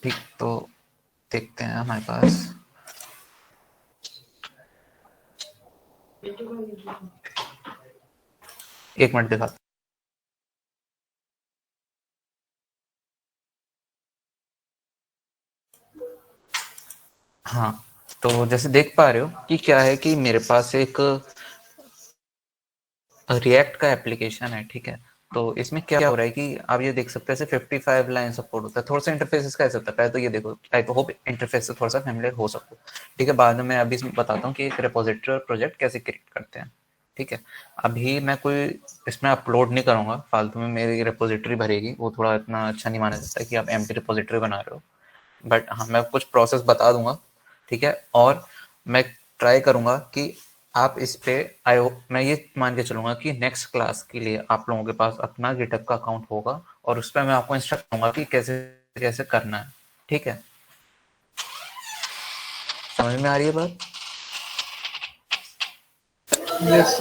ठीक, तो देखते हैं हमारे पास एक मिनट दिखा। हाँ, तो जैसे देख पा रहे हो कि क्या है कि मेरे पास एक रिएक्ट का एप्लीकेशन है, ठीक है। तो इसमें क्या हो रहा है कि आप ये देख सकते हैं, ऐसे 55 लाइन सपोर्ट होता है। थोड़ा सा इंटरफेस का ऐसा होता है, पहले तो ये देखो, आई होप इंटरफेस से थोड़ा सा फैमिलियर हो सको, ठीक है। बाद में मैं अभी इसमें बताता हूँ कि एक रिपोजिटरी और प्रोजेक्ट कैसे क्रिएट करते हैं, ठीक है। अभी मैं कोई इसमें अपलोड नहीं करूँगा, फालतू में मेरी रिपोजिटरी भरेगी, वो थोड़ा इतना अच्छा नहीं माना जाता है कि आप एम्प्टी रिपोजिटरी बना रहे हो। बट हाँ, मैं कुछ प्रोसेस बता दूंगा, ठीक है। और मैं ट्राई करूंगा कि आप इस पे मैं ये मान के चलूंगा कि नेक्स्ट क्लास के लिए आप लोगों के पास अपना गिटहब का अकाउंट होगा, और उस पर मैं आपको इंस्ट्रक्ट करूंगा कि कैसे कैसे करना है, ठीक है। समझ में आ रही है बात? Yes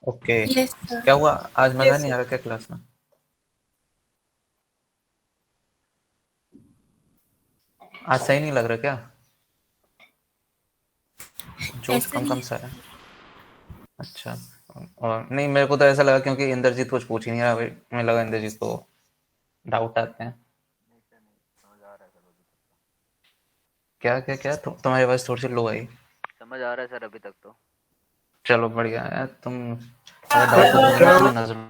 okay. Yes sir. क्या हुआ, आज मजा नहीं आ रहा क्या क्लास में? आज सही नहीं लग रहा क्या? जोश ऐसा कम नहीं कम है। सा है। अच्छा। और नहीं, मेरे को तो ऐसा लगा क्योंकि इंद्रजीत कुछ पूछ ही नहीं रहा, मुझे लगा इंद्रजीत को डाउट आते हैं। क्या क्या क्या तुम्हारी आवाज थोड़ी सी लो आई। समझ आ रहा है सर अभी तक तो। चलो बढ़िया है, तुम अगर डाउट पूछोगे ना तो मैं नजरों में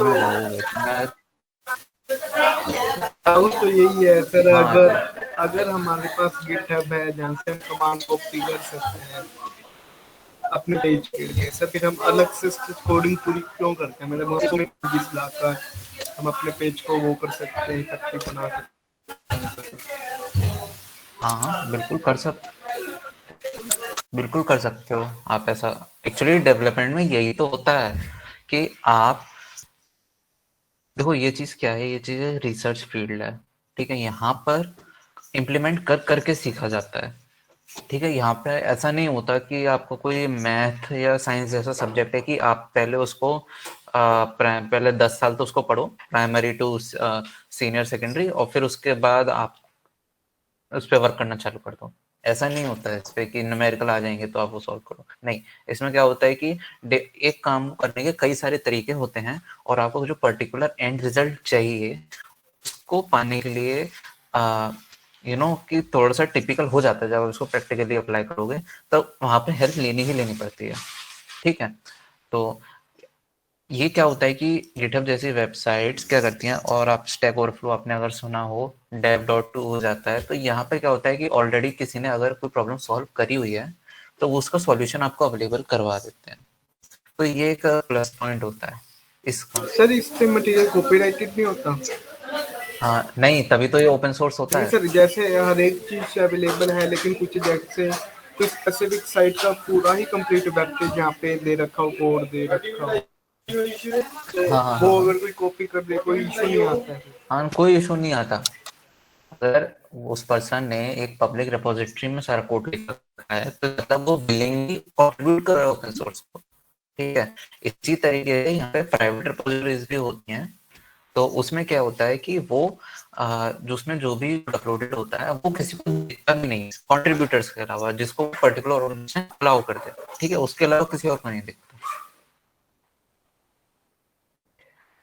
लोगे मैं। डाउट तो यही है सर, हाँ अगर अगर हमारे पास गिटहब है जहाँ से हम कमांड कॉपी कर सकते हैं अपने पेज के लिए, सर फिर हम अलग से कोडिंग पूरी क्यों करते हैं? मतलब उसमें जिस लाकर हम अपने पेज को वो कर सकते हैं, इफेक्टिव बना सकते हैं। हाँ हाँ, बिल्कुल कर सकते हो आप ऐसा। एक्चुअली डेवलपमेंट में यही तो होता है कि आप देखो, ये चीज क्या है, ये चीज रिसर्च फील्ड है, ठीक है। यहाँ पर इम्प्लीमेंट कर करके सीखा जाता है, ठीक है। यहाँ पे ऐसा नहीं होता कि आपको कोई मैथ या साइंस जैसा सब्जेक्ट है कि आप पहले उसको पहले 10 साल तो उसको पढ़ो, प्राइमरी टू सीनियर सेकेंडरी, और फिर उसके बाद आप उस पर वर्क करना चालू कर दो। ऐसा नहीं होता है इस पे कि न्यूमेरिकल आ जाएंगे तो आप वो सॉल्व करो, नहीं। इसमें क्या होता है कि एक काम करने के कई सारे तरीके होते हैं, और आपको जो पर्टिकुलर एंड रिजल्ट चाहिए उसको पाने के लिए कि थोड़ा सा टिपिकल हो जाता है। जब उसको प्रैक्टिकली अप्लाई करोगे तो वहां पे हेल्प लेनी ही लेनी पड़ती है, ठीक है। तो ये क्या होता है कि गिटहब जैसी वेबसाइट्स क्या करती हैं, और आप स्टैक ओवरफ्लो आपने अगर सुना हो, dev.to हो जाता है। तो यहाँ पे क्या होता है कि ऑलरेडी किसी ने अगर कोई प्रॉब्लम सॉल्व करी हुई है तो वो उसका सॉल्यूशन आपको अवेलेबल करवा देते हैं। तो ये एक प्लस पॉइंट होता है इसका। सर इससे मटेरियल कॉपीराइटेड नहीं होता? हाँ नहीं, तभी तो ये ओपन सोर्स होता नहीं है। सर, जैसे हर एक चीज अवेलेबल है लेकिन कुछ जैसे कुछ स्पेसिफिक साइट का पूरा ही कंप्लीट वेब पेज जहाँ पे दे रखा हो, कोड दे रखा हो, तो हाँ हाँ हाँ वो हाँ अगर कोई कॉपी कर दे कोई इशू नहीं आता है? हाँ, कोई इशू नहीं आता। अगर उस पर्सन ने एक पब्लिक रिपोजिटरी में सारा कोड लिख रखा है तो मतलब वो विलिंगली कंट्रीब्यूट कर रहा है ओपन सोर्स को, ठीक है। इसी तरीके से यहाँ पे प्राइवेट रिपोजिटरीज भी होती हैं। तो उसमें क्या होता है कि वो जो उसमें जो भी अपलोडेड होता है वो किसी को दिखता भी नहीं, कंट्रीब्यूटर्स के अलावा, जिसको पर्टिकुलर ऑर्गेनाइजेशन अलाउ करते हैं, ठीक है। उसके अलावा किसी और को नहीं दिखता,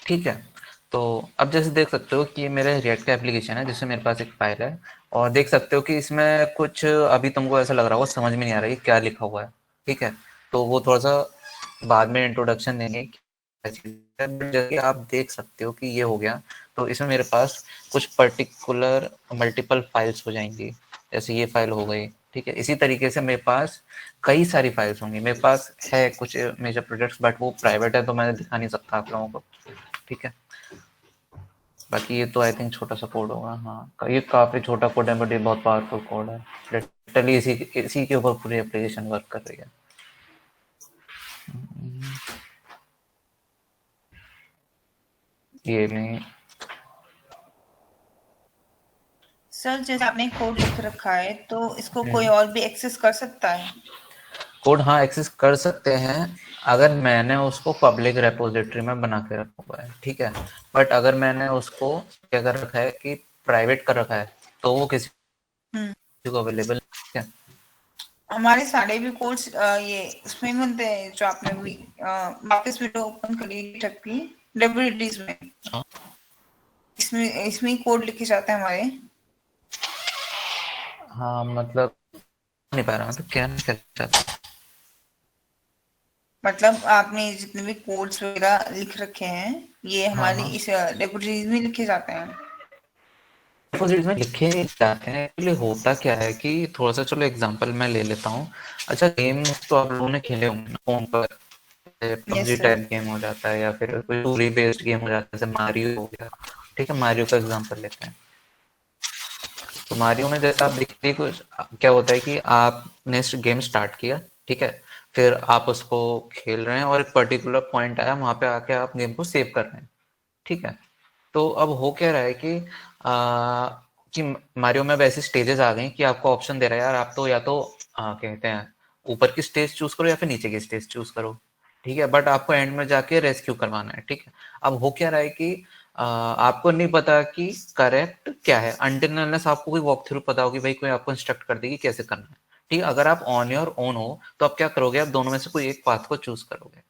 ठीक है। तो अब जैसे देख सकते हो कि ये मेरे रिएक्ट का एप्लीकेशन है जिसमें मेरे पास एक फाइल है, और देख सकते हो कि इसमें कुछ अभी तुमको ऐसा लग रहा होगा समझ में नहीं आ रहा है कि क्या लिखा हुआ है, ठीक है। तो वो थोड़ा सा बाद में इंट्रोडक्शन देंगे कि क्या चीज़ है। But जैसे आप देख सकते हो कि ये हो गया, तो इसमें मेरे पास कुछ पर्टिकुलर मल्टीपल फाइल्स हो जाएंगी। जैसे ये फाइल हो गई, ठीक है। इसी तरीके से मेरे पास कई सारी फाइल्स होंगी। मेरे पास है कुछ मेजर प्रोजेक्ट्स, बट वो प्राइवेट है तो मैं दिखा नहीं सकता आप लोगों को, ठीक है। बाकी ये तो आई थिंक छोटा सा कोड होगा, हाँ ये काफी छोटा कोड है बट ये बहुत पावरफुल कोड है। लिटरली इसी के ऊपर पूरी एप्लीकेशन वर्क कर रही है। ये नहीं। सर जैसे आपने कोड लिख रखा है तो इसको कोई और भी एक्सेस कर सकता है? कोड हाँ एक्सेस कर सकते हैं अगर मैंने उसको पब्लिक रेपोजिटरी में बना के रखा हुआ है, ठीक है। बट अगर मैंने उसको क्या कर रखा है कि प्राइवेट कर रखा है तो वो किसी को अवेलेबल है। हमारे सारे भी कोड्स ये इसमें बनते हैं जो आपने भी वापस वीडियो ओपन करी गिटहब की लाइब्रेरीज में, हाँ। इसमें इसमें कोड लिखे जाते हैं हमारे। हाँ मतलब नहीं पा रहा, मतलब क्या नहीं कर चाहता। मतलब आपने जितने भी कोड्स वगैरह लिख रखे हैं ये हाँ हमारी हाँ इस लाइब्रेरीज में लिखे जाते हैं। डिपॉजिट में लिखे जाते हैं। एक्चुअली होता क्या है कि थोड़ा सा चलो एग्जांपल मैं ले लेता हूँ। अच्छा गेम तो आप लोगों ने खेले होंगे ना फोन पर, yes PUBG sir. Type game हो जाता है या फिर कोई स्टोरी बेस्ड गेम हो जाता है, जैसे मारियो हो गया। ठीक है, मारियो का एग्जांपल लेते हैं। तो मारियो में जैसे आप देखते हैं कुछ क्या होता है कि आपने गेम स्टार्ट किया, ठीक है, फिर आप उसको खेल रहे हैं और एक पर्टिकुलर पॉइंट आया, वहां पे आके आप गेम को सेव कर रहे हैं, ठीक है। तो अब हो क्या रहा है कि मारियो में अब ऐसी स्टेजेस आ गई कि आपको ऑप्शन दे रहा है यार, आप तो या तो कहते हैं ऊपर की स्टेज चूज करो या फिर नीचे की स्टेज चूज करो, ठीक है। बट आपको एंड में जाके रेस्क्यू करवाना है, ठीक है। अब हो क्या रहा है कि आपको नहीं पता कि करेक्ट क्या है अनटिल अनलेस आपको कोई वॉक थ्रू पता हो कि भाई कोई आपको इंस्ट्रक्ट कर देगी कैसे करना है, ठीक है। अगर आप ऑन योर ओन हो तो आप क्या करोगे, आप दोनों में से कोई एक पाथ को चूज करोगे।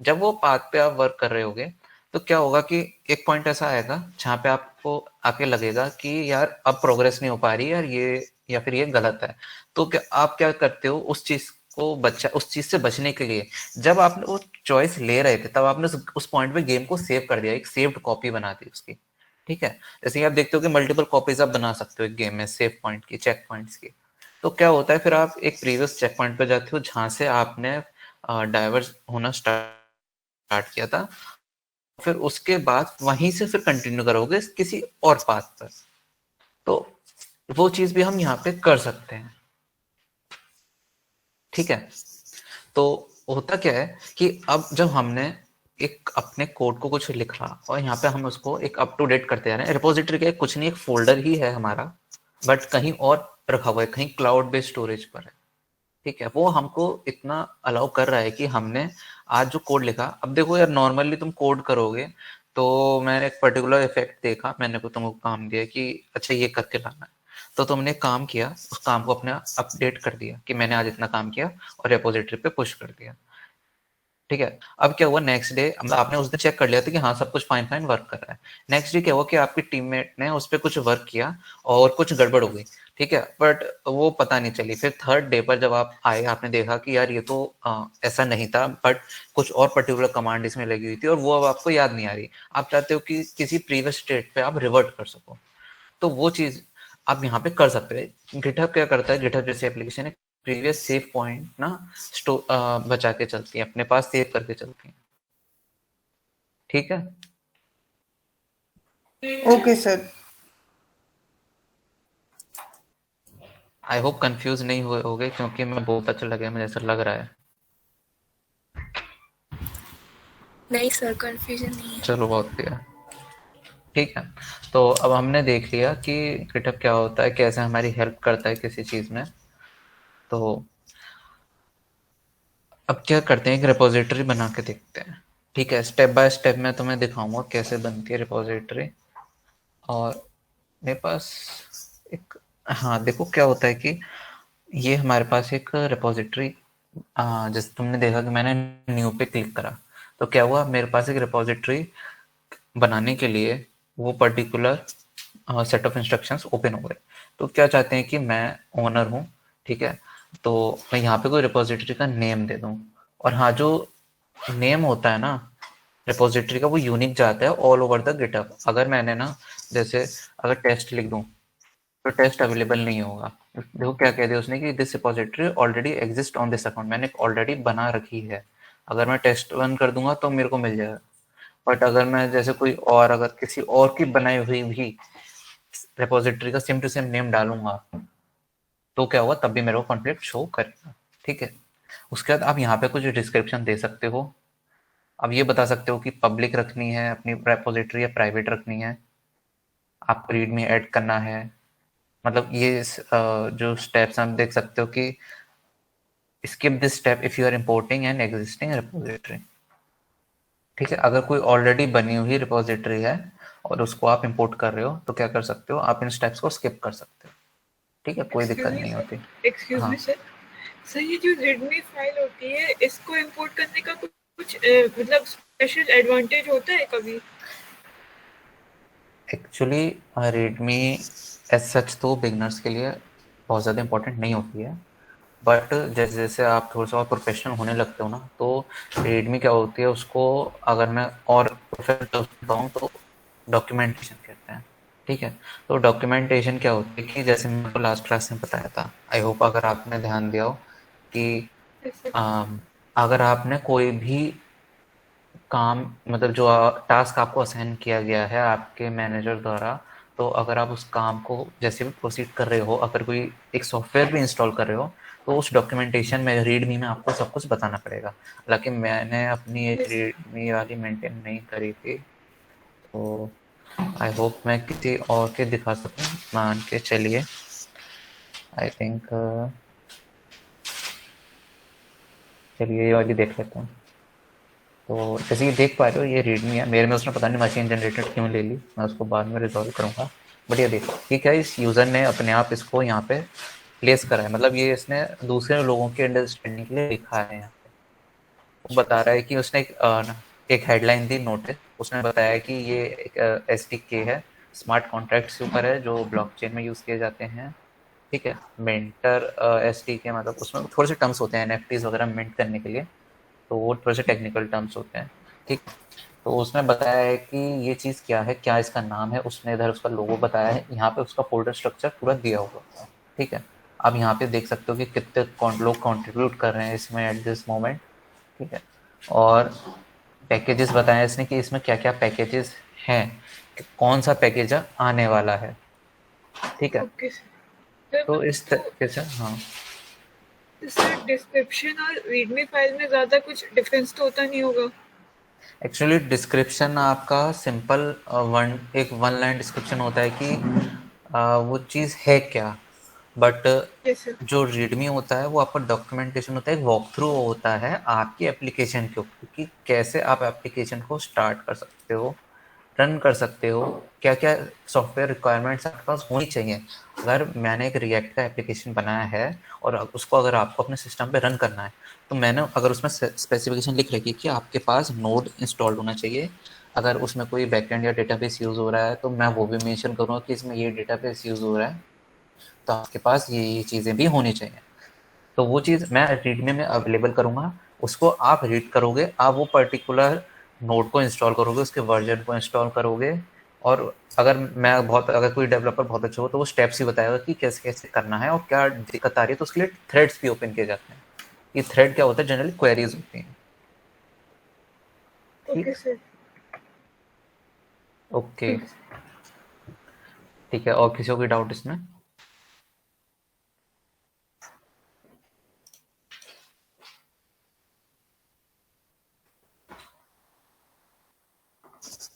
जब वो पाथ पे आप वर्क कर रहे होगे तो क्या होगा कि एक पॉइंट ऐसा आएगा जहाँ पे आपको आके लगेगा कि यार अब प्रोग्रेस नहीं हो पा रही यार, ये या फिर ये गलत है। तो क्या आप क्या करते हो उस चीज से बचने के लिए, जब आपने वो चॉइस ले रहे थे तब आपने उस पॉइंट पे गेम को सेव कर दिया, एक सेव्ड कॉपी बना दी उसकी, ठीक है। जैसे कि आप देखते हो कि मल्टीपल कॉपीज आप बना सकते हो एक गेम में सेव पॉइंट की, चेक पॉइंट्स की। तो क्या होता है फिर आप एक प्रीवियस चेक पॉइंट पे जाते हो जहां से आपने डाइवर्स होना स्टार्ट किया था, फिर उसके बाद वहीं से फिर कंटिन्यू करोगे किसी और पाथ पर। तो वो चीज भी हम यहाँ पे कर सकते हैं, ठीक है। तो होता क्या है कि अब जब हमने एक अपने कोड को कुछ लिखा और यहाँ पे हम उसको एक अप टू डेट करते जा रहे हैं, रिपोजिटरी का कुछ नहीं एक फोल्डर ही है हमारा, बट कहीं और रखा हुआ है, कहीं क्लाउड बेस्ड स्टोरेज पर है, ठीक है। वो हमको इतना अलाउ कर रहा है कि हमने आज जो कोड लिखा, अब देखो यार नॉर्मली तुम कोड करोगे तो मैंने एक पर्टिकुलर इफेक्ट देखा, मैंने को तुमको काम दिया कि अच्छा ये करके लाना है, तो तुमने काम किया, उस काम को अपने अपडेट कर दिया कि मैंने आज इतना काम किया और रेपोजिटरी पे पुश कर दिया, ठीक है। अब क्या हुआ नेक्स्ट डे, मतलब आपने उस दिन चेक कर लिया था कि हाँ सब कुछ फाइन फाइन वर्क कर रहा है। नेक्स्ट डे क्या हुआ कि आपकी टीममेट ने उस पर कुछ वर्क किया और कुछ गड़बड़ हो गई, ठीक है, बट वो पता नहीं चली। फिर थर्ड डे पर जब आप आए आपने देखा कि यार ये तो ऐसा नहीं था, बट कुछ और पर्टिकुलर कमांड इसमें लगी हुई थी और वो अब आपको याद नहीं आ रही। आप चाहते हो कि किसी प्रीवियस स्टेट पे आप रिवर्ट कर सको, तो वो चीज आप यहाँ पे कर सकते हैं। गिटहब क्या करता है, गिटहब जैसी एप्लीकेशन है, प्रीवियस सेव पॉइंट ना बचा के चलती है, अपने पास सेव करके चलती है, ठीक है। Okay sir. I hope confuse नहीं हुए होगे क्योंकि मैं बहुत अच्छा लगे मुझे, ऐसा लग रहा है। नहीं सर, कंफ्यूजन नहीं है। चलो बहुत बढ़िया, ठीक है। तो अब हमने देख लिया कि गिटहब क्या होता है, कैसे हमारी हेल्प करता है किसी चीज में। तो अब क्या करते हैं, एक रिपोजिटरी बना के देखते हैं, ठीक है। स्टेप बाय स्टेप मैं तुम्हें दिखाऊंगा कैसे बनती है रिपोजिटरी। और मेरे पास एक, हाँ देखो क्या होता है कि ये हमारे पास एक रिपोजिटरी, जैसे तुमने देखा कि मैंने न्यू पे क्लिक करा तो क्या हुआ, मेरे पास एक रिपोजिटरी बनाने के लिए वो particular set of instructions open हो गए। तो क्या चाहते हैं कि मैं ओनर हूँ, ठीक है, तो मैं यहाँ पे कोई रिपोजिटरी का नेम दे दूँ। और हाँ, जो नेम होता है ना रिपोजिटरी का वो यूनिक जाता है ऑल ओवर द गिटहब। अगर मैंने ना जैसे अगर टेस्ट लिख दूँ तो टेस्ट अवेलेबल नहीं होगा। देखो क्या कह दिया उसने कि this repository already exist on this account, मैंने ऑलरेडी बना रखी है। अगर मैं टेस्ट रन कर दूंगा तो मेरे को मिल जाएगा, बट अगर मैं जैसे कोई और अगर किसी और की बनाई हुई भी रिपोजिटरी का सेम टू सेम नेम डालूंगा तो क्या होगा, तब भी मेरे को कॉन्फ्लिक्ट शो करेगा, ठीक है। उसके बाद आप यहाँ पे कुछ डिस्क्रिप्शन दे सकते हो। अब ये बता सकते हो कि पब्लिक रखनी है अपनी रिपोजिटरी या प्राइवेट रखनी है, आपको रीड में ऐड करना है। मतलब ये जो स्टेप्स हम देख सकते हो कि skip this step if you are importing an existing repository। ठीक है, अगर कोई ऑलरेडी बनी हुई रिपोजिटरी है और उसको आप इंपोर्ट कर रहे हो तो क्या कर सकते हो, आप इन स्टेप्स को स्किप कर सकते हो। ठीक है, कोई दिक्कत नहीं होती। एक्सक्यूज मी सर, सर ये जो रीडमी फाइल होती है इसको इंपोर्ट करने का कुछ मतलब स्पेशल एडवांटेज होता है कभी? एक्चुअली रीडमी एज सच तो बिगनर्स के लिए बहुत ज़्यादा इंपॉर्टेंट नहीं होती है, बट जैसे जैसे आप थोड़ा सा और प्रोफेशनल होने लगते हो ना, तो रीडमी क्या होती है उसको अगर मैं और प्रोफेशनल बताऊँ तो डॉक्यूमेंटेशन कहते हैं। ठीक है, तो डॉक्यूमेंटेशन क्या होती है कि जैसे मैं आपको लास्ट क्लास में बताया था, आई होप अगर आपने ध्यान दिया हो कि अगर आपने कोई भी काम मतलब जो टास्क आपको असाइन किया गया है आपके मैनेजर द्वारा, तो अगर आप उस काम को जैसे भी प्रोसीड कर रहे हो, अगर कोई एक सॉफ्टवेयर भी इंस्टॉल कर रहे हो, तो उस डॉक्यूमेंटेशन में रीडमी में आपको सब कुछ बताना पड़ेगा। हालांकि मैंने अपनी एक रीडमी वाली मेंटेन नहीं करी थी, तो आई होप मैं किसी और के दिखा सकूं। मान के चलिए, आई थिंक चलिए ये वाली देख लेते हैं। तो जैसे ये देख पा रहे हो ये रीडमी है, मेरे में उसने पता नहीं मशीन जनरेटेड क्यों ले ली, मैं उसको बाद में रिजॉल्व करूँगा। बट ये देखो कि क्या इस यूज़र ने अपने आप इसको यहाँ पे प्लेस करा है, मतलब ये इसने दूसरे लोगों के अंडरस्टैंडिंग के लिए लिखा है। यहाँ पे वो बता रहा है कि उसने एक हेडलाइन दी नोटिस, उसने बताया कि ये एक SDK है, स्मार्ट कॉन्ट्रैक्ट्स के ऊपर है जो ब्लॉकचेन में यूज़ किए जाते हैं। ठीक है, मिंटर SDK मतलब उसमें थोड़े से टर्म्स होते हैं NFTs वगैरह मिंट करने के लिए, तो वो थोड़े से टेक्निकल टर्म्स होते हैं। ठीक, तो उसने बताया है कि ये चीज़ क्या है, क्या इसका नाम है, उसने इधर उसका लोगो बताया है, यहाँ पे उसका फोल्डर स्ट्रक्चर पूरा दिया हुआ है। ठीक है, आप यहाँ पे देख सकते हो कि कितने लोग कंट्रीब्यूट कर रहे हैं इसमें एट दिस मोमेंट। ठीक है, और पैकेजेस बताया इसने कि इसमें क्या क्या पैकेजेस हैं, कौन सा पैकेज आने वाला है। ठीक है, तो इस तरीके से हाँ सर डिस्क्रिप्शन और रीडमी फाइल में ज़्यादा कुछ डिफरेंस तो होता नहीं होगा? एक्चुअली डिस्क्रिप्शन आपका सिंपल एक वन लाइन डिस्क्रिप्शन होता है कि वो चीज़ है क्या, बट जो रीडमी होता है वो आपका डॉक्यूमेंटेशन होता है, एक वॉक थ्रू होता है आपकी एप्लीकेशन के ऊपर कि कैसे आप एप्लीकेशन को स्टार्ट कर सकते हो, रन कर सकते हो, क्या क्या सॉफ्टवेयर रिक्वायरमेंट्स आपके पास होनी चाहिए। अगर मैंने एक रिएक्ट का एप्लीकेशन बनाया है और उसको अगर आपको अपने सिस्टम पे रन करना है, तो मैंने अगर उसमें स्पेसिफिकेशन लिख रखी है कि आपके पास नोड इंस्टॉल्ड होना चाहिए, अगर उसमें कोई बैकएंड या डेटाबेस यूज़ हो रहा है तो मैं वो भी मेंशन करूँगा कि इसमें ये डेटाबेस यूज़ हो रहा है, तो आपके पास ये चीज़ें भी होनी चाहिए। तो वो चीज़ मैं रीडमी में अवेलेबल करूँगा, उसको आप रीड करोगे, आप वो पर्टिकुलर नोड को इंस्टॉल करोगे, उसके वर्जन को इंस्टॉल करोगे, और अगर कोई डेवलपर बहुत अच्छा हो तो वो स्टेप्स ही बताएगा कि कैसे कैसे करना है और क्या दिक्कत आ रही है, तो उसके लिए थ्रेड्स भी ओपन किए जाते हैं। ये थ्रेड क्या होता है, जनरली क्वेरीज होती हैं। ठीक, ओके, ठीक है, और किसी को कोई डाउट इसमें?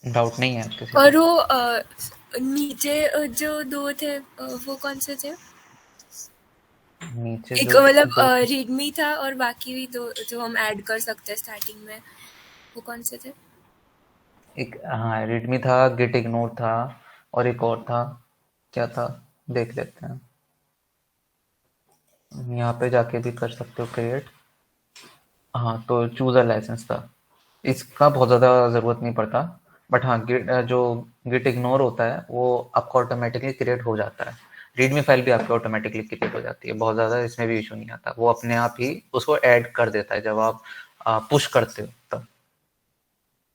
डाउट नहीं है किसी और वो नीचे जो दो थे वो कौन से थे? नीचे एक जो मतलब रीडमी था और बाकी भी दो जो हम ऐड कर सकते हैं स्टार्टिंग में, वो कौन से थे? एक हाँ रीडमी था, गिट इग्नोर था, और एक और था, क्या था देख लेते हैं, यहाँ पे जाके भी कर सकते हो क्रिएट। हाँ, तो चूज अ लाइसेंस था, इसका बहुत ज़्यादा ज़रूरत नहीं पड़ता, बट हाँ जो गिट इग्नोर होता है वो आपका ऑटोमेटिकली क्रिएट हो जाता है, रीडमी फाइल भी आपकी ऑटोमेटिकली क्रिएट हो जाती है, बहुत ज़्यादा इसमें भी इशू नहीं आता, वो अपने आप ही उसको ऐड कर देता है जब आप पुश करते हो तब।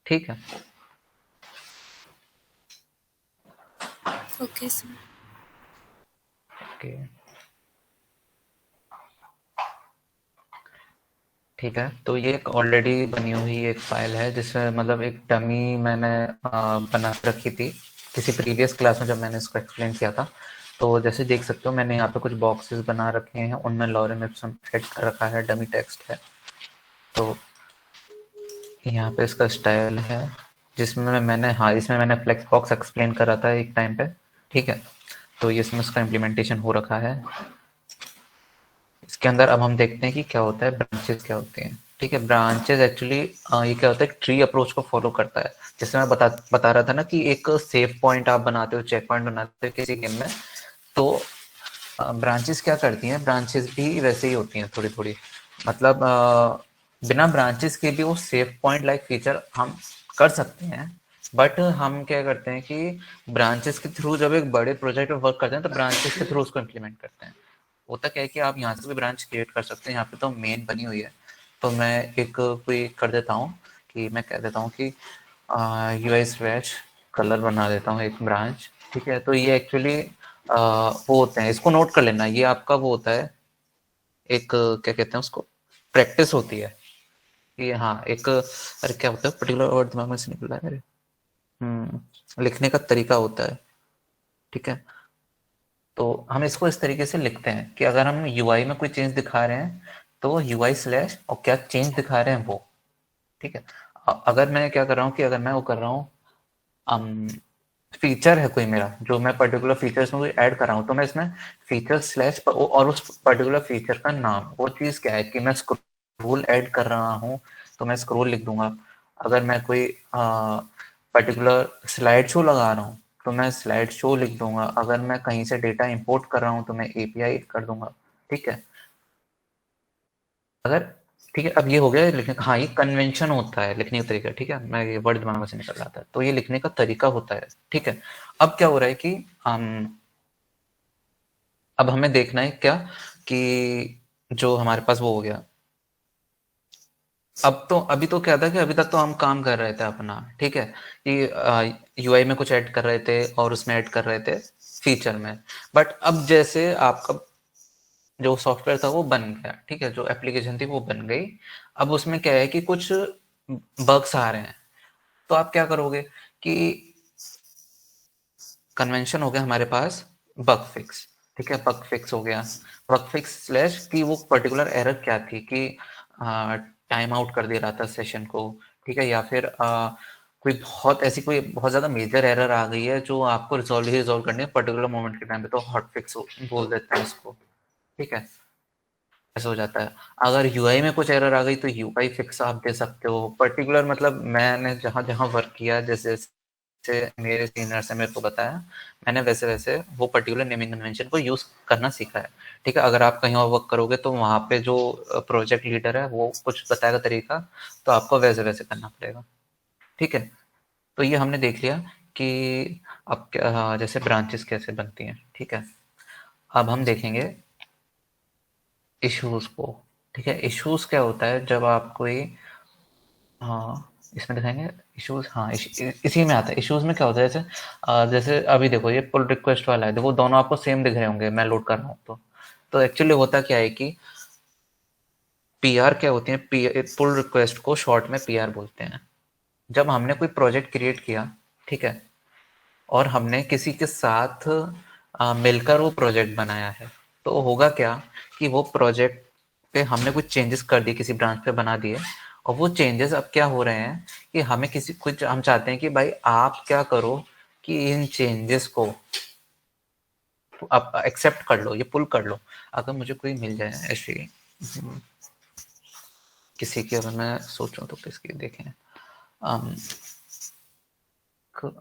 ठीक है, ओके सर। ओके, ठीक है, तो ये एक ऑलरेडी बनी हुई एक फाइल है जिसमें मतलब एक डमी मैंने बना के रखी थी किसी प्रीवियस क्लास में जब मैंने इसको एक्सप्लेन किया था। तो जैसे देख सकते हो मैंने यहाँ पे कुछ बॉक्सेस बना रखे हैं, उनमें लॉरेम इप्सम सेट कर रखा है, डमी टेक्स्ट है। तो यहाँ पे इसका स्टाइल है जिसमें मैंने फ्लेक्स बॉक्स एक्सप्लेन करा था एक टाइम पे। ठीक है, तो ये इसमें इसका इम्प्लीमेंटेशन हो रखा है, इसके अंदर अब हम देखते हैं कि क्या होता है, ब्रांचेस क्या होती हैं। ठीक है, ब्रांचेस एक्चुअली ये क्या होता है, ट्री अप्रोच को फॉलो करता है। जैसे मैं बता रहा था ना कि एक सेव पॉइंट आप बनाते हो, चेक पॉइंट बनाते हो किसी गेम में, तो ब्रांचेस क्या करती हैं, ब्रांचेस भी वैसे ही होती हैं थोड़ी थोड़ी, मतलब बिना ब्रांचेस के भी वो सेव पॉइंट लाइक फीचर हम कर सकते हैं। बट हम क्या करते हैं कि ब्रांचेस के थ्रू जब एक बड़े प्रोजेक्ट में वर्क करते हैं तो ब्रांचेस के थ्रू उसको इम्प्लीमेंट करते हैं। होता क्या है कि आप यहाँ से भी ब्रांच क्रिएट कर सकते हैं। यहाँ पे तो मेन बनी हुई है, तो मैं एक कोई कर देता हूँ कि मैं कह देता हूँ कि UI स्वेच कलर बना देता हूँ एक ब्रांच। ठीक है, तो ये एक्चुअली वो होते हैं, इसको नोट कर लेना, ये आपका वो होता है एक क्या कहते हैं उसको, प्रैक्टिस होती है। ये हाँ एक, अरे क्या होता है पर्टिकुलर वर्ड दिमाग में से निकल रहा है मेरे, लिखने का तरीका होता है। ठीक है, तो हम इसको इस तरीके से लिखते हैं कि अगर हम UI में कोई चेंज दिखा रहे हैं तो UI स्लैश और क्या चेंज दिखा रहे हैं वो। ठीक है, अगर मैं क्या कर रहा हूँ कि अगर मैं वो कर रहा हूँ फीचर है कोई मेरा, जो मैं पर्टिकुलर फीचर्स में कोई ऐड कर रहा हूँ, तो मैं इसमें फीचर स्लैश और उस पर्टिकुलर फीचर का नाम, वो चीज़ क्या है कि मैं स्क्रोल ऐड कर रहा हूँ तो मैं स्क्रोल लिख दूंगा। अगर मैं कोई पर्टिकुलर स्लाइड शो लगा रहा हूँ तो मैं स्लाइड शो लिख दूंगा। अगर मैं कहीं से डेटा इंपोर्ट कर रहा हूँ तो मैं API कर दूंगा। ठीक है, अगर ठीक है, अब ये हो गया लिखने का, हाँ ये कन्वेंशन होता है लिखने का तरीका। ठीक है, मैं ये वर्ड दिमाग में से निकल रहा था, तो ये लिखने का तरीका होता है। ठीक है, अब क्या हो रहा है कि अब हमें देखना है क्या कि जो हमारे पास वो हो गया, अब तो अभी तो क्या था कि अभी तक तो हम काम कर रहे थे अपना। ठीक है, कि UI में कुछ ऐड कर रहे थे और उसमें ऐड कर रहे थे फीचर में। बट अब जैसे आपका जो सॉफ्टवेयर था वो बन गया, ठीक है, जो एप्लीकेशन थी वो बन गई, अब उसमें क्या है कि कुछ बग्स आ रहे हैं, तो आप क्या करोगे कि कन्वेंशन हो गया हमारे पास बग फिक्स। ठीक है, बग फिक्स हो गया, बग फिक्स स्लैश कि वो पर्टिकुलर एरर क्या थी कि टाइम आउट कर दे रहा था सेशन को। ठीक है, या फिर कोई बहुत ऐसी कोई बहुत ज़्यादा मेजर एरर आ गई है जो आपको रिजॉल्व करनी है पर्टिकुलर मोमेंट के टाइम पे, तो हॉट फिक्स बोल देते हैं इसको। ठीक है, ऐसा हो जाता है। अगर UI में कुछ एरर आ गई तो UI फिक्स आप दे सकते हो पर्टिकुलर, मतलब मैंने जहाँ जहाँ वर्क किया, जैसे जैसे मेरे सीनियर से मेरे को बताया, मैंने वैसे वैसे वो पर्टिकुलर नेमिंग कन्वेंशन को यूज़ करना सीखा है। ठीक है, अगर आप कहीं और वर्क करोगे तो वहाँ पे जो प्रोजेक्ट लीडर है वो कुछ बताएगा तरीका, तो आपको वैसे वैसे करना पड़ेगा। ठीक है, तो ये हमने देख लिया कि अब क्या, जैसे ब्रांचेस कैसे बनती हैं। ठीक है, अब हम देखेंगे इश्यूज को। ठीक है, इश्यूज क्या होता है जब आप कोई, हाँ इसमें दिखाएंगे इश्यूज, हाँ इसी में आता है। इश्यूज में क्या होता है, जैसे अभी देखो ये पुल रिक्वेस्ट वाला है, देखो दोनों आपको सेम दिख रहे होंगे, मैं लोड कर रहा हूँ तो एक्चुअली होता क्या है कि PR क्या होती है, पुल रिक्वेस्ट को शॉर्ट में PR बोलते हैं। जब हमने कोई प्रोजेक्ट क्रिएट किया, ठीक है, और हमने किसी के साथ मिलकर वो प्रोजेक्ट बनाया है, तो होगा क्या कि वो प्रोजेक्ट पे हमने कुछ चेंजेस कर दिए, किसी ब्रांच पे बना दिए, और वो चेंजेस अब क्या हो रहे हैं कि हमें किसी कुछ हम चाहते हैं कि भाई आप क्या करो कि इन चेंजेस को आप एक्सेप्ट कर लो, ये पुल कर लो। अगर मुझे कोई मिल जाए ऐसी किसी की, अगर मैं सोचूं तो किसकी देखें,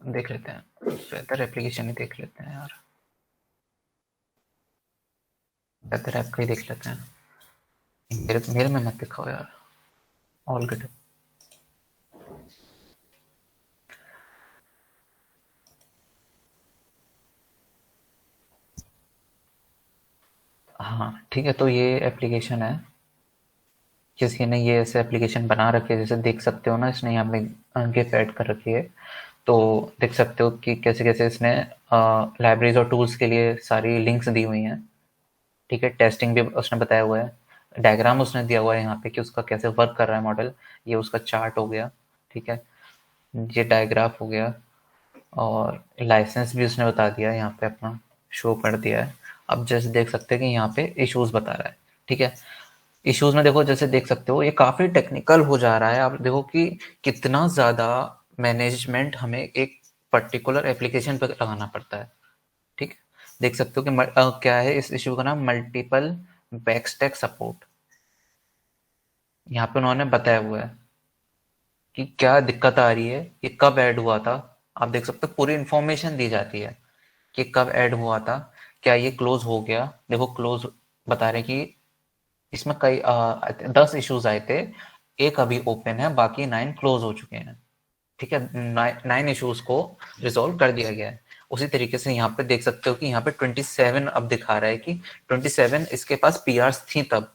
देख लेते हैं, बेहतर एप्लीकेशन ही देख लेते हैं यार, बेहतर ऐप का ही देख लेते हैं। मेरे में मत दिखाओ यार, ऑल गुड। हाँ ठीक है, तो ये एप्लीकेशन है, किसी ने ये ऐसे एप्लीकेशन बना रखी है, जैसे देख सकते हो ना, इसने यहाँ पे गिफ ऐड कर रखी है, तो देख सकते हो कि कैसे कैसे इसने लाइब्रेरीज और टूल्स के लिए सारी लिंक्स दी हुई हैं। ठीक है, टेस्टिंग भी उसने बताया हुआ है, डायग्राम उसने दिया हुआ है यहाँ पे कि उसका कैसे वर्क कर रहा है मॉडल, ये उसका चार्ट हो गया। ठीक है, ये डायग्राफ हो गया, और लाइसेंस भी उसने बता दिया, यहाँ पे अपना शो कर दिया है। अब जैसे देख सकते हैं कि यहाँ पे इश्यूज बता रहा है। ठीक है, इश्यूज में देखो, जैसे देख सकते हो ये काफी टेक्निकल हो जा रहा है। आप देखो कि कितना ज्यादा मैनेजमेंट हमें एक पर्टिकुलर एप्लीकेशन पर लगाना पड़ता है। ठीक है, देख सकते हो कि क्या है इस इशू का नाम, मल्टीपल बैकस्टैक सपोर्ट, यहाँ पे उन्होंने बताया हुआ है कि क्या दिक्कत आ रही है, ये कब ऐड हुआ था। आप देख सकते हो पूरी इंफॉर्मेशन दी जाती है कि कब ऐड हुआ था, क्या ये क्लोज हो गया। देखो क्लोज बता रहे कि इसमें कई 10 इश्यूज आए थे, एक अभी ओपन है, बाकी 9 क्लोज हो चुके हैं। ठीक है, 9 इश्यूज को रिजॉल्व कर दिया गया है। उसी तरीके से यहाँ पे देख सकते हो कि यहाँ पे 27 अब दिखा रहा है कि 27 इसके पास पीआरस थी तब।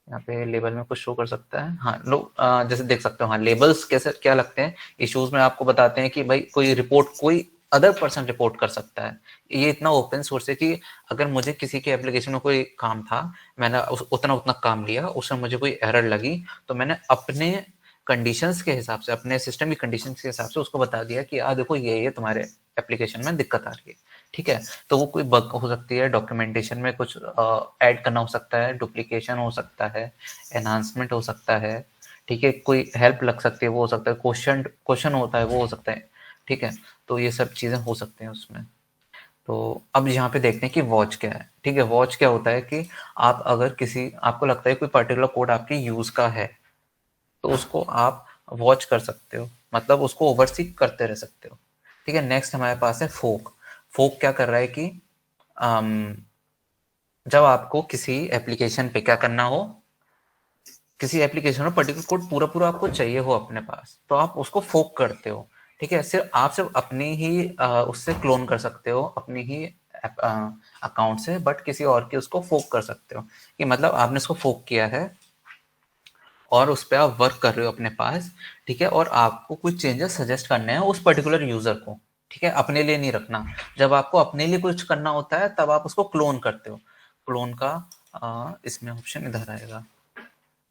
यहाँ पे लेबल में कुछ शो कर सकता है, हाँ लोग जैसे देख सकते हो, हाँ लेबल्स कैसे क्या लगते हैं इश्यूज में, आपको बताते हैं कि भाई कोई रिपोर्ट कोई अदर पर्सन रिपोर्ट कर सकता है। ये इतना ओपन सोर्स है कि अगर मुझे किसी के एप्लीकेशन में कोई काम था, मैंने उतना काम लिया, उसमें मुझे कोई एरर लगी, तो मैंने अपने कंडीशंस के हिसाब से, अपने सिस्टम की कंडीशंस के हिसाब से उसको बता दिया कि देखो ये तुम्हारे एप्लीकेशन में दिक्कत आ रही है। ठीक है, तो वो कोई बग हो सकती है, डॉक्यूमेंटेशन में कुछ ऐड करना हो सकता है, डुप्लीकेशन हो सकता है, एनहांसमेंट हो सकता है। ठीक है, कोई हेल्प लग सकती है, वो हो सकता है, क्वेश्चन होता है, वो हो सकता है। ठीक है, तो ये सब चीज़ें हो सकती हैं उसमें। तो अब यहाँ पे देखते हैं कि वॉच क्या है। ठीक है, वॉच क्या होता है कि आप अगर किसी आपको लगता है कोई पर्टिकुलर कोड आपके यूज़ का है, तो उसको आप वॉच कर सकते हो, मतलब उसको ओवरसी करते रह सकते हो। ठीक है, नेक्स्ट हमारे पास है फोक। फोक क्या कर रहा है कि जब आपको किसी एप्लीकेशन पे क्या करना हो, किसी एप्लीकेशन में पर्टिकुलर कोड पूरा पूरा आपको चाहिए हो अपने पास, तो आप उसको फोक करते हो। ठीक है, सिर्फ अपनी ही उससे क्लोन कर सकते हो, अपनी ही अकाउंट से, बट किसी और की उसको फोक कर सकते हो। कि मतलब आपने इसको फोक किया है और उस पर आप वर्क कर रहे हो अपने पास। ठीक है, और आपको कुछ चेंजेस सजेस्ट करने हैं उस पर्टिकुलर यूजर को। ठीक है, अपने लिए नहीं रखना। जब आपको अपने लिए कुछ करना होता है तब आप उसको क्लोन करते हो। क्लोन का इसमें ऑप्शन इधर आएगा,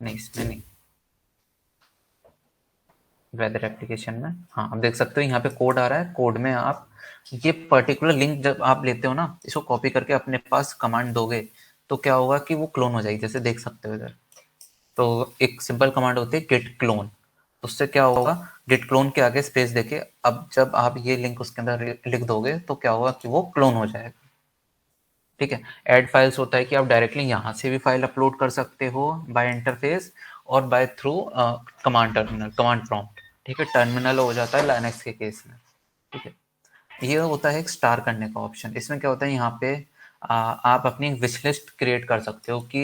नहीं इसमें नहीं, वेदर एप्लीकेशन में। हाँ, आप देख सकते हो यहाँ पे कोड आ रहा है, कोड में आप ये पर्टिकुलर लिंक जब आप लेते हो ना, इसको कॉपी करके अपने पास कमांड दोगे, तो क्या होगा कि वो क्लोन हो जाएगी। जैसे देख सकते हो इधर, तो एक सिंपल कमांड होती है गिट क्लोन। उससे क्या होगा, गिट क्लोन के आगे स्पेस देके अब जब आप ये लिंक उसके अंदर लिख दोगे, तो क्या होगा कि वो क्लोन हो जाएगा। ठीक है, ऐड फाइल्स होता है कि आप डायरेक्टली यहाँ से भी फाइल अपलोड कर सकते हो बाय इंटरफेस और by through command terminal, command prompt. ठीक है, टर्मिनल हो जाता है लाइनक्स के केस में। ठीक है, ये होता है एक स्टार करने का ऑप्शन। इसमें क्या होता है, यहाँ पे आप अपनी विश लिस्ट क्रिएट कर सकते हो कि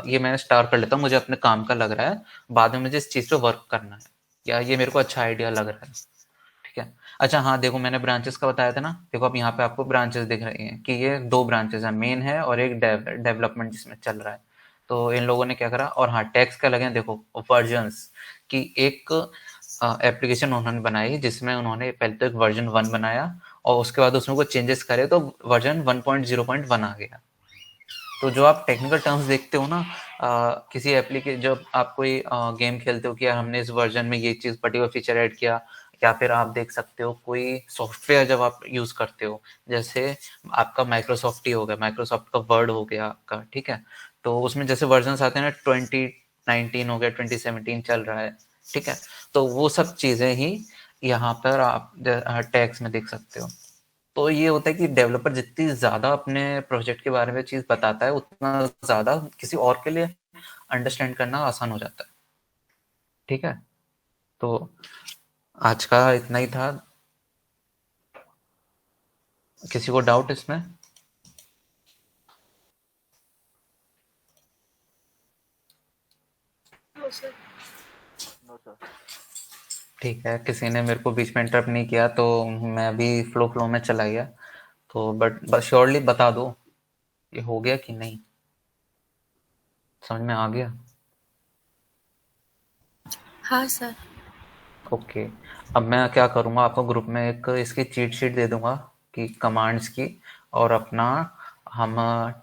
ये मैंने स्टार कर लेता हूँ, मुझे अपने काम का लग रहा है, बाद में मुझे इस चीज़ पे वर्क करना है, या ये मेरे को अच्छा आइडिया लग रहा है। ठीक है, अच्छा हाँ देखो मैंने ब्रांचेस का बताया था ना, देखो अब यहाँ पे आपको ब्रांचेस दिख रही हैं कि ये 2 ब्रांचेस हैं, मेन है और एक डेवलपमेंट जिसमें चल रहा है। तो इन लोगों ने क्या करा, और हाँ टैग्स का लगे देखो, वर्जन्स की एक एप्लीकेशन उन्होंने बनाई जिसमें उन्होंने पहले तो एक वर्जन 1 बनाया और उसके बाद उसमें कुछ चेंजेस करे तो वर्जन 1.0.1 आ गया। तो जो आप टेक्निकल टर्म्स देखते हो ना, किसी एप्लीकेशन जब आप कोई गेम खेलते हो कि यार हमने इस वर्जन में ये चीज़ पर्टिकुलर फीचर ऐड किया, या फिर आप देख सकते हो कोई सॉफ्टवेयर जब आप यूज़ करते हो, जैसे आपका माइक्रोसॉफ्ट ही हो गया, माइक्रोसॉफ्ट का वर्ड हो गया आपका। ठीक है, तो उसमें जैसे वर्जन आते हैं ना, 2019 हो गया, 2017 चल रहा है। ठीक है, तो वो सब चीज़ें ही यहाँ पर आप टैग्स में देख सकते हो। तो ये होता है कि डेवलपर जितनी ज़्यादा अपने प्रोजेक्ट के बारे में चीज़ बताता है, उतना ज़्यादा किसी और के लिए अंडरस्टैंड करना आसान हो जाता है। ठीक है, तो आज का इतना ही था। किसी को डाउट इसमें? No sir. No sir. ठीक है, किसी ने मेरे को बीच में इंटरप्ट नहीं किया तो मैं अभी फ्लो में चला गया। तो बट श्योरली बता दो ये हो गया कि नहीं, समझ में आ गया? हाँ सर। ओके, अब मैं क्या करूँगा, आपको ग्रुप में एक इसकी चीट शीट दे दूंगा कि कमांड्स की, और अपना हम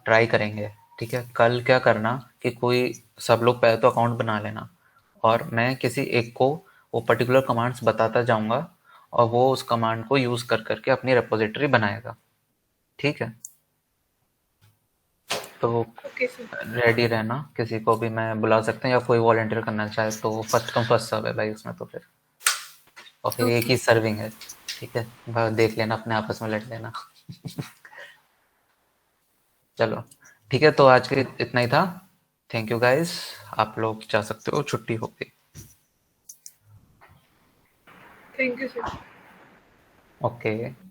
ट्राई करेंगे। ठीक है, कल क्या करना कि कोई सब लोग पहले तो अकाउंट बना लेना, और मैं किसी एक को वो पर्टिकुलर कमांड्स बताता जाऊंगा और वो उस कमांड को यूज़ कर करके अपनी रेपोजिटरी बनाएगा। ठीक है, तो ओके सर। रेडी रहना, किसी को भी मैं बुला सकते हैं, या कोई वॉलंटियर करना चाहे तो फर्स्ट कम फर्स्ट सर्व है भाई उसमें, तो फिर और फिर एक ओके। ही सर्विंग है। ठीक है, देख लेना, अपने आपस में लड़ लेना। चलो ठीक है, तो आज के इतना ही था। थैंक यू गाइस, आप लोग जा सकते हो, छुट्टी हो गई। Thank you sir. ओके।